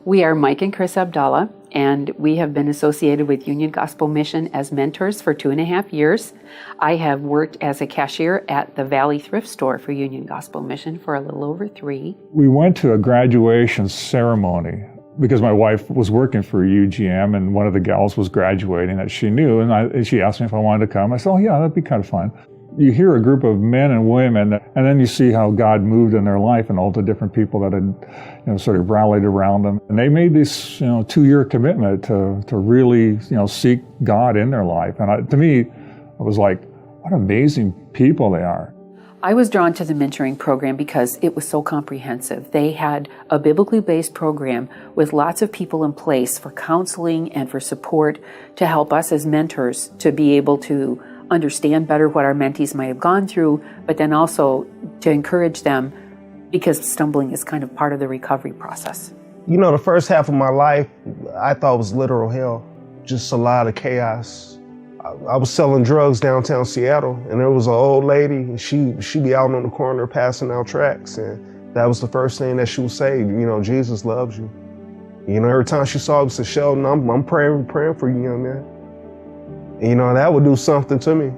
We are Mike and Kris Abdallah, and we have been associated with Union Gospel Mission as mentors for 2.5 years. I have worked as a cashier at the Valley Thrift Store for Union Gospel Mission for a little over 3. We went to a graduation ceremony because my wife was working for UGM and one of the gals was graduating that she knew, and she asked me if I wanted to come. I said, oh yeah, that'd be kind of fun. You hear a group of men and women, and then you see how God moved in their life and all the different people that had, sort of rallied around them. And they made this, 2-year commitment to really, seek God in their life. And to me, it was like, what amazing people they are. I was drawn to the mentoring program because it was so comprehensive. They had a biblically based program with lots of people in place for counseling and for support to help us as mentors to be able to understand better what our mentees might have gone through, but then also to encourage them, because stumbling is kind of part of the recovery process. The first half of my life, I thought was literal hell. Just a lot of chaos. I was selling drugs downtown Seattle, and there was an old lady, and she'd be out on the corner passing out tracts, and that was the first thing that she would say, Jesus loves you. Every time she saw me, she said, Sheldon, I'm praying for you, young man. That would do something to me.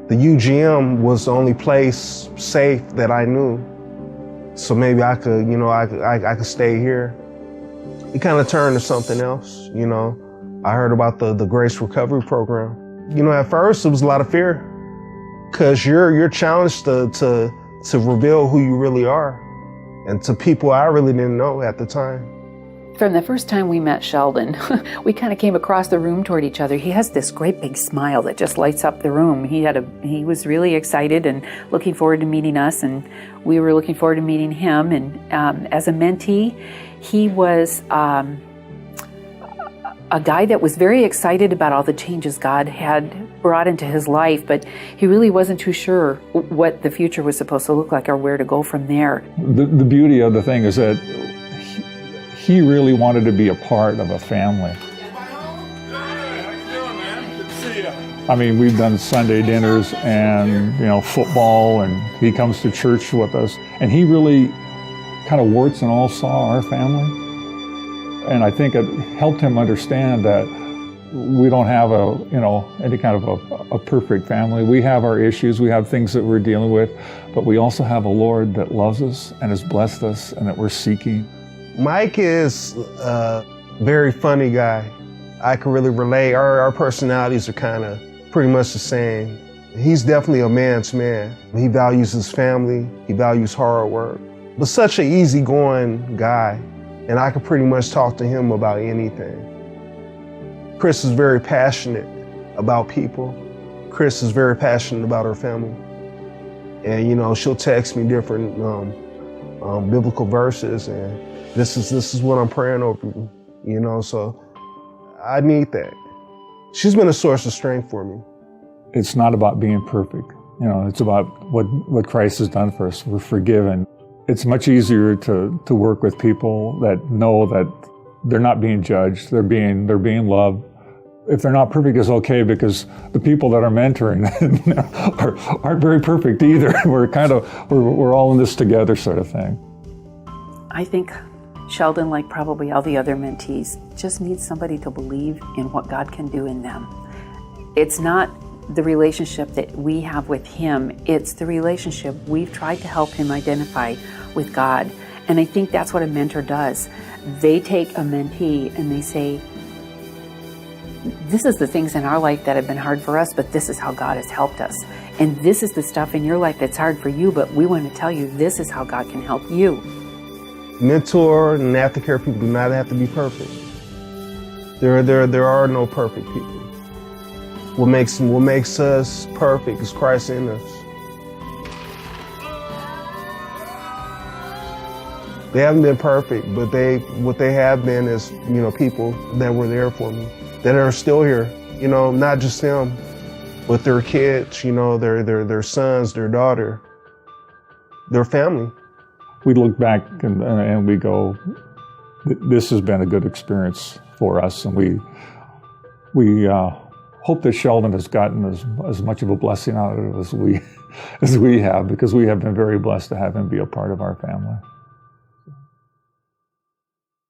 The UGM was the only place safe that I knew. So maybe I could, I could stay here. It kind of turned to something else, I heard about the Grace Recovery Program. At first it was a lot of fear, because you're challenged to reveal who you really are, and to people I really didn't know at the time. From the first time we met Sheldon, we kind of came across the room toward each other. He has this great big smile that just lights up the room. He was really excited and looking forward to meeting us, and we were looking forward to meeting him. And as a mentee, he was a guy that was very excited about all the changes God had brought into his life, but he really wasn't too sure what the future was supposed to look like or where to go from there. The beauty of the thing is that he really wanted to be a part of a family. I mean, we've done Sunday dinners and, football, and he comes to church with us. And he really kind of warts and all saw our family. And I think it helped him understand that we don't have any kind of a perfect family. We have our issues, we have things that we're dealing with, but we also have a Lord that loves us and has blessed us and that we're seeking. Mike is a very funny guy. I can really relate. Our personalities are kind of pretty much the same. He's definitely a man's man. He values his family. He values hard work. But such an easygoing guy, and I could pretty much talk to him about anything. Kris is very passionate about people. Kris is very passionate about her family. And she'll text me different biblical verses, and this is what I'm praying over you, so I need that. She's been a source of strength for me. It's not about being perfect. It's about what Christ has done for us. We're forgiven. It's much easier to work with people that know that they're not being judged, they're being loved. If they're not perfect, it's okay, because the people that are mentoring aren't very perfect either. We're all in this together, sort of thing. I think Sheldon, like probably all the other mentees, just needs somebody to believe in what God can do in them. It's not the relationship that we have with him, it's the relationship we've tried to help him identify with God. And I think that's what a mentor does. They take a mentee and they say, this is the things in our life that have been hard for us, but this is how God has helped us. And this is the stuff in your life that's hard for you, but we want to tell you this is how God can help you. Mentor and aftercare people do not have to be perfect. There are no perfect people. What makes us perfect is Christ in us. They haven't been perfect, but what they have been is, people that were there for me, that are still here. Not just them, but their kids, their sons, their daughter, their family. We look back and we go, this has been a good experience for us, and we hope that Sheldon has gotten as much of a blessing out of it as we have, because we have been very blessed to have him be a part of our family.